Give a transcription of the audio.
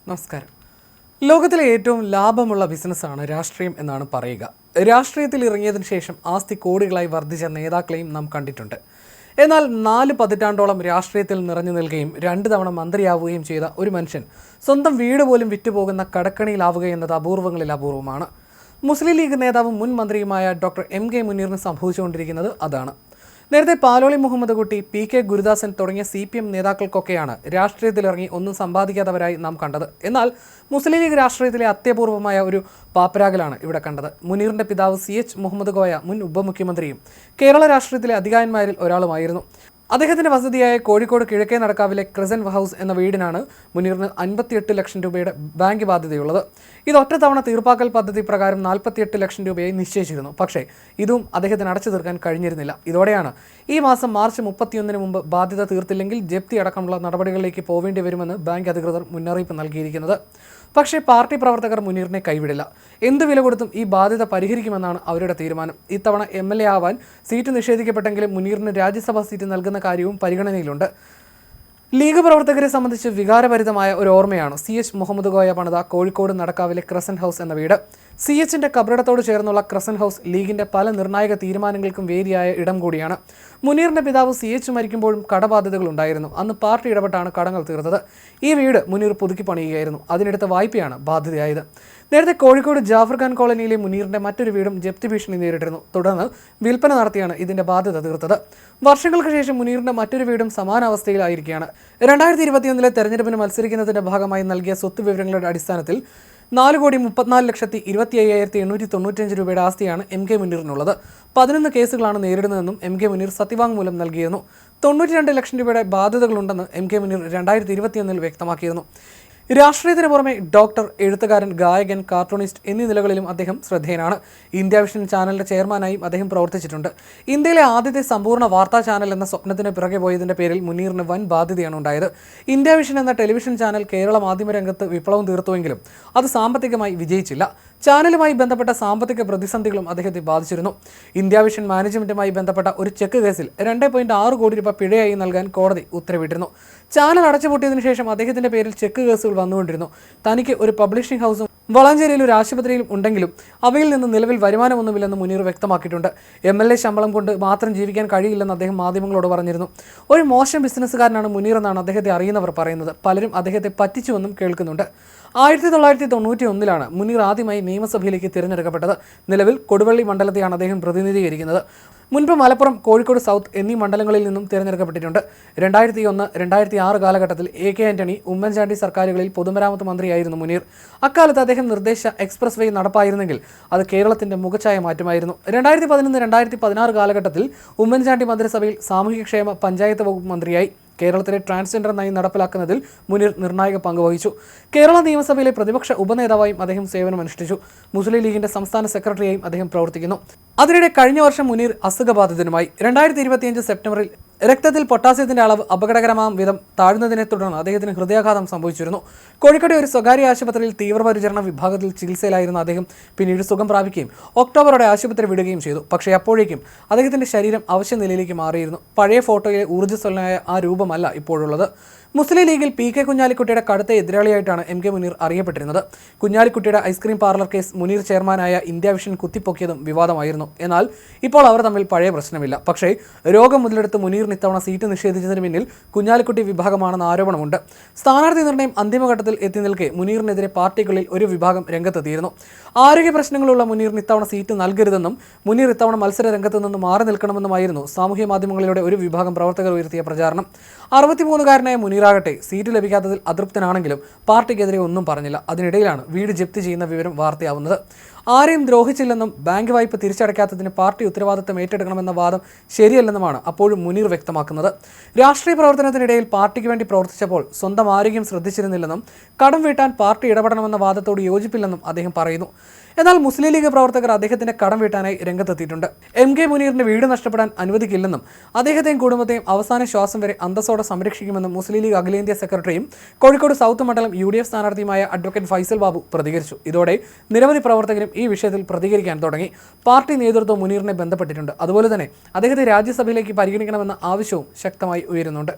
നമസ്കാരം. ലോകത്തിലെ ഏറ്റവും ലാഭമുള്ള ബിസിനസ്സാണ് രാഷ്ട്രീയം എന്നാണ് പറയുക. രാഷ്ട്രീയത്തിൽ ഇറങ്ങിയതിനു ശേഷം ആസ്തി കോടികളായി വർദ്ധിച്ച നേതാക്കളെയും നാം കണ്ടിട്ടുണ്ട്. എന്നാൽ 4 പതിറ്റാണ്ടോളം രാഷ്ട്രീയത്തിൽ നിറഞ്ഞു നിൽക്കുകയും 2 തവണ മന്ത്രിയാവുകയും ചെയ്ത ഒരു മനുഷ്യൻ സ്വന്തം വീട് പോലും വിറ്റുപോകുന്ന കടക്കണിയിലാവുക എന്നത് അപൂർവങ്ങളിൽ അപൂർവമാണ്. മുസ്ലിം ലീഗ് നേതാവും മുൻ മന്ത്രിയുമായ ഡോക്ടർ MK മുനീറിന് സംഭവിച്ചുകൊണ്ടിരിക്കുന്നത് അതാണ്. നേരത്തെ പാലോളി മുഹമ്മദ് കുട്ടി, PK ഗുരുദാസൻ തുടങ്ങിയ CPM നേതാക്കൾക്കൊക്കെയാണ് രാഷ്ട്രീയത്തിലിറങ്ങി ഒന്നും സമ്പാദിക്കാത്തവരായി നാം കണ്ടത്. എന്നാൽ മുസ്ലിം ലീഗ് രാഷ്ട്രീയത്തിലെ അത്യപൂർവമായ ഒരു പാപ്പരാഗലാണ് ഇവിടെ കണ്ടത്. മുനീറിന്റെ പിതാവ് CH മുഹമ്മദ് കോയ മുൻ ഉപമുഖ്യമന്ത്രിയും കേരള രാഷ്ട്രീയത്തിലെ അധികായന്മാരിൽ ഒരാളുമായിരുന്നു. അദ്ദേഹത്തിന്റെ വസതിയായ കോഴിക്കോട് കിഴക്കേ നടക്കാവിലെ ക്രസന്റ് ഹൗസ് എന്ന വീടിനാണ് മുനീറിന് 58 ലക്ഷം രൂപയുടെ ബാങ്ക് ബാധ്യതയുള്ളത്. ഇത് ഒറ്റ തവണ തീർപ്പാക്കൽ പദ്ധതി പ്രകാരം 48 ലക്ഷം രൂപയായി നിശ്ചയിച്ചിരുന്നു. പക്ഷേ ഇതും അദ്ദേഹത്തിന് അടച്ചു തീർക്കാൻ കഴിഞ്ഞിരുന്നില്ല. ഇതോടെയാണ് ഈ മാസം മാർച്ച് 31 മുമ്പ് ബാധ്യത തീർത്തില്ലെങ്കിൽ ജപ്തി അടക്കമുള്ള നടപടികളിലേക്ക് പോവേണ്ടി വരുമെന്ന് ബാങ്ക് അധികൃതർ മുന്നറിയിപ്പ് നൽകിയിരിക്കുന്നത്. പക്ഷേ പാർട്ടി പ്രവർത്തകർ മുനീറിനെ കൈവിടില്ല. എന്ത് വില കൊടുത്തും ഈ ബാധ്യത പരിഹരിക്കുമെന്നാണ് അവരുടെ തീരുമാനം. ഇത്തവണ MLA ആവാൻ സീറ്റ് നിഷേധിക്കപ്പെട്ടെങ്കിലും മുനീറിന് രാജ്യസഭാ സീറ്റ് നൽകുന്ന കാര്യവും പരിഗണനയിലുണ്ട്. ലീഗ് പ്രവർത്തകരെ സംബന്ധിച്ച് വികാരഭരിതമായ ഒരു ഓർമ്മയാണ് CH മുഹമ്മദ് കോയ പണിത കോഴിക്കോട് നടക്കാവിലെ ക്രസന്റ് ഹൗസ് എന്ന വീട്. CHന്റെ കബറിടത്തോട് ചേർന്നുള്ള ക്രസന്റ് ഹൗസ് ലീഗിന്റെ പല നിർണായക തീരുമാനങ്ങൾക്കും വേദിയായ ഇടം കൂടിയാണ്. മുനീറിന്റെ പിതാവ് CH മരിക്കുമ്പോഴും കടബാധ്യതകൾ ഉണ്ടായിരുന്നു. അന്ന് പാർട്ടി ഇടപെട്ടാണ് കടങ്ങൾ തീർത്തത്. ഈ വീട് മുനീർ പുതുക്കി പണിയുകയായിരുന്നു. അതിനെടുത്ത വായ്പയാണ് ബാധ്യതയായത്. നേരത്തെ കോഴിക്കോട് ജാഫർ ഖാൻ കോളനിയിലെ മുനീറിന്റെ മറ്റൊരു വീടും ജപ്തി ഭീഷണി നേരിട്ടിരുന്നു. തുടർന്ന് വിൽപ്പന നടത്തിയാണ് ഇതിന്റെ ബാധ്യത തീർത്തത്. വർഷങ്ങൾക്ക് ശേഷം മുനീറിന്റെ മറ്റൊരു വീടും സമാന അവസ്ഥയിലായിരിക്കുകയാണ്. 2021 തെരഞ്ഞെടുപ്പിന് മത്സരിക്കുന്നതിന്റെ ഭാഗമായി നൽകിയ സ്വത്ത് വിവരങ്ങളുടെ അടിസ്ഥാനത്തിൽ 4,34,25,895 രൂപയുടെ ആസ്തിയാണ് MK മുനീറിനുള്ളത്. 11 കേസുകളാണ് നേരിടുന്നതെന്നും MK മുനീർ സത്യവാങ്മൂലം നൽകിയിരുന്നു. 92 ലക്ഷം രൂപയുടെ ബാധ്യതകളുണ്ടെന്ന് MK മുനീർ 2021 വ്യക്തമാക്കിയിരുന്നു. രാഷ്ട്രീയത്തിന് പുറമെ ഡോക്ടർ, എഴുത്തുകാരൻ, ഗായകൻ, കാർട്ടൂണിസ്റ്റ് എന്നീ നിലകളിലും അദ്ദേഹം ശ്രദ്ധേയനാണ്. ഇന്ത്യ വിഷൻ ചാനലിന്റെ ചെയർമാനായും അദ്ദേഹം പ്രവർത്തിച്ചിട്ടുണ്ട്. ഇന്ത്യയിലെ ആദ്യത്തെ സമ്പൂർണ്ണ വാർത്താ ചാനൽ എന്ന സ്വപ്നത്തിന് പിറകെ പോയതിന്റെ പേരിൽ മുനീറിന് വൻ ബാധ്യതയാണ് ഉണ്ടായത്. ഇന്ത്യ വിഷൻ എന്ന ടെലിവിഷൻ ചാനൽ കേരള മാധ്യമരംഗത്ത് വിപ്ലവം തീർത്തുവെങ്കിലും അത് സാമ്പത്തികമായി വിജയിച്ചില്ല. ചാനലുമായി ബന്ധപ്പെട്ട സാമ്പത്തിക പ്രതിസന്ധികളും അദ്ദേഹത്തെ ബാധിച്ചിരുന്നു. ഇന്ത്യ വിഷൻ മാനേജ്മെന്റുമായി ബന്ധപ്പെട്ട ഒരു ചെക്ക് കേസിൽ 2.6 കോടി രൂപ പിഴയായി നൽകാൻ കോടതി ഉത്തരവിട്ടിരുന്നു. ചാനൽ അടച്ചുപൂട്ടിയതിനു ശേഷം അദ്ദേഹത്തിന്റെ പേരിൽ ചെക്ക് കേസുകൾ വന്നുകൊണ്ടിരുന്നു. തനിക്ക് ഒരു പബ്ലിഷിംഗ് ഹൗസും വളാഞ്ചേരിയിൽ ഒരു ആശുപത്രിയിലും ഉണ്ടെങ്കിലും അവയിൽ നിന്ന് നിലവിൽ വരുമാനമൊന്നുമില്ലെന്ന് മുനീർ വ്യക്തമാക്കിയിട്ടുണ്ട്. MLA ശമ്പളം കൊണ്ട് മാത്രം ജീവിക്കാൻ കഴിയില്ലെന്ന് അദ്ദേഹം മാധ്യമങ്ങളോട് പറഞ്ഞിരുന്നു. ഒരു മോശം ബിസിനസ്സുകാരനാണ് മുനീർ എന്നാണ് അദ്ദേഹത്തെ അറിയുന്നവർ പറയുന്നത്. പലരും അദ്ദേഹത്തെ പറ്റിച്ചുവെന്നും കേൾക്കുന്നുണ്ട്. 1991 മുനീർ ആദ്യമായി നിയമസഭയിലേക്ക് തിരഞ്ഞെടുക്കപ്പെട്ടത്. നിലവിൽ കൊടുവള്ളി മണ്ഡലത്തെയാണ് അദ്ദേഹം പ്രതിനിധീകരിക്കുന്നത്. മുൻപ് മലപ്പുറം, കോഴിക്കോട് സൗത്ത് എന്നീ മണ്ഡലങ്ങളിൽ നിന്നും തിരഞ്ഞെടുക്കപ്പെട്ടിട്ടുണ്ട്. 2001-2006 കാലഘട്ടത്തിൽ AK ആന്റണി, ഉമ്മൻചാണ്ടി സർക്കാരുകളിൽ പൊതുമരാമത്ത് മന്ത്രിയായിരുന്നു മുനീർ. അക്കാലത്ത് അദ്ദേഹം നിർദ്ദേശ എക്സ്പ്രസ് വേ നടപ്പായിരുന്നെങ്കിൽ അത് കേരളത്തിന്റെ മുഖച്ഛായ മാറ്റുമായിരുന്നു. 2011-2016 കാലഘട്ടത്തിൽ ഉമ്മൻചാണ്ടി മന്ത്രിസഭയിൽ സാമൂഹ്യക്ഷേമ പഞ്ചായത്ത് വകുപ്പ് മന്ത്രിയായി. കേരളത്തിലെ ട്രാൻസ്ജെൻഡർ നയം നടപ്പിലാക്കുന്നതിൽ മുനീർ നിർണായക പങ്കുവഹിച്ചു. കേരള നിയമസഭയിലെ പ്രതിപക്ഷ ഉപനേതാവായും അദ്ദേഹം സേവനമനുഷ്ഠിച്ചു. മുസ്ലിം ലീഗിന്റെ സംസ്ഥാന സെക്രട്ടറിയായും അദ്ദേഹം പ്രവർത്തിക്കുന്നു. അതിനിടെ കഴിഞ്ഞ വർഷം മുനീർ അസുഖബാധിതനുമായി. 2025 സെപ്റ്റംബറിൽ രക്തത്തിൽ പൊട്ടാസ്യത്തിന്റെ അളവ് അപകടകരമാം വിധം താഴ്ന്നതിനെ തുടർന്ന് അദ്ദേഹത്തിന് ഹൃദയാഘാതം സംഭവിച്ചിരുന്നു. കോഴിക്കോട് ഒരു സ്വകാര്യ ആശുപത്രിയിൽ തീവ്രപരിചരണ വിഭാഗത്തിൽ ചികിത്സയിലായിരുന്ന അദ്ദേഹം പിന്നീട് സുഖം പ്രാപിക്കുകയും ഒക്ടോബറോടെ ആശുപത്രി വിടുകയും ചെയ്തു. പക്ഷേ അപ്പോഴേക്കും അദ്ദേഹത്തിന്റെ ശരീരം അവശ്യ നിലയിലേക്ക് മാറിയിരുന്നു. പഴയ ഫോട്ടോയിലെ ഊർജ്ജസ്വലനായ ആ രൂപമല്ല ഇപ്പോഴുള്ളത്. മുസ്ലിം ലീഗിൽ PK കുഞ്ഞാലിക്കുട്ടിയുടെ കടുത്ത എതിരാളിയായിട്ടാണ് MK മുനീർ അറിയപ്പെട്ടിരുന്നത്. കുഞ്ഞാലിക്കുട്ടിയുടെ ഐസ്ക്രീം പാർലർ കേസ് മുനീർ ചെയർമാനായ ഇന്ത്യ വിഷൻ കുത്തിപ്പൊക്കിയതും വിവാദമായിരുന്നു. എന്നാൽ ഇപ്പോൾ അവർ തമ്മിൽ പഴയ പ്രശ്നമില്ല. പക്ഷേ രോഗം മുതലെടുത്ത് മുനീറിന് ഇത്തവണ സീറ്റ് നിഷേധിച്ചതിന് പിന്നിൽ കുഞ്ഞാലിക്കുട്ടി വിഭാഗമാണെന്ന് ആരോപണമുണ്ട്. സ്ഥാനാർത്ഥി നിർണ്ണയം അന്തിമഘട്ടത്തിൽ എത്തി നിൽക്കെ മുനീറിനെതിരെ പാർട്ടികളിൽ ഒരു വിഭാഗം രംഗത്തെത്തിയിരുന്നു. ആരോഗ്യ പ്രശ്നങ്ങളുള്ള മുനീറിന് ഇത്തവണ സീറ്റ് നൽകരുതെന്നും മുനീർ ഇത്തവണ മത്സര രംഗത്ത് നിന്ന് മാറി നിൽക്കണമെന്നുമായിരുന്നു സാമൂഹ്യ മാധ്യമങ്ങളിലൂടെ ഒരു വിഭാഗം പ്രവർത്തകർ ഉയർത്തിയ പ്രചാരണം. 63-കാരനായ മുനീറാകട്ടെ സീറ്റ് ലഭിക്കാത്തതിൽ അതൃപ്തനാണെങ്കിലും പാർട്ടിക്കെതിരെ ഒന്നും പറഞ്ഞില്ല. അതിനിടയിലാണ് വീട് ജപ്തി ചെയ്യുന്ന വിവരം വാർത്തയാവുന്നത്. ആരെയും ദ്രോഹിച്ചില്ലെന്നും ബാങ്ക് വായ്പ തിരിച്ചടയ്ക്കാത്തതിന് പാർട്ടി ഉത്തരവാദിത്തം ഏറ്റെടുക്കണമെന്ന വാദം ശരിയല്ലെന്നുമാണ് അപ്പോഴും മുനീർ വ്യക്തമാക്കുന്നത്. രാഷ്ട്രീയ പ്രവർത്തനത്തിനിടയിൽ പാർട്ടിക്ക് വേണ്ടി പ്രവർത്തിച്ചപ്പോൾ സ്വന്തം ആരോഗ്യം ശ്രദ്ധിച്ചിരുന്നില്ലെന്നും കടം വീട്ടാൻ പാർട്ടി ഇടപെടണമെന്ന വാദത്തോട് യോജിപ്പില്ലെന്നും അദ്ദേഹം പറയുന്നു. എന്നാൽ മുസ്ലിം ലീഗ് പ്രവർത്തകർ അദ്ദേഹത്തിന്റെ കടം വീട്ടാനായി രംഗത്തെത്തിയിട്ടുണ്ട്. MK മുനീറിന്റെ വീട് നഷ്ടപ്പെടാൻ അനുവദിക്കില്ലെന്നും അദ്ദേഹത്തെയും കുടുംബത്തെയും അവസാന ശ്വാസം വരെ അന്തസ്സോടെ സംരക്ഷിക്കുമെന്നും മുസ്ലിം ലീഗ് അഖിലേന്ത്യാ സെക്രട്ടറിയും കോഴിക്കോട് സൗത്ത് മണ്ഡലം UDF സ്ഥാനാർത്ഥിയുമായ അഡ്വക്കേറ്റ് ഫൈസൽ ബാബു പ്രതികരിച്ചു. ഇതോടെ നിരവധി പ്രവർത്തകരും ഈ വിഷയത്തിൽ പ്രതികരിക്കാൻ തുടങ്ങി. പാർട്ടി നേതൃത്വം മുനീറിനെ ബന്ധപ്പെട്ടിട്ടുണ്ട്. അതുപോലെ തന്നെ അദ്ദേഹത്തെ രാജ്യസഭയിലേക്ക് പരിഗണിക്കണമെന്ന ആവശ്യവും ശക്തമായി ഉയരുന്നുണ്ട്.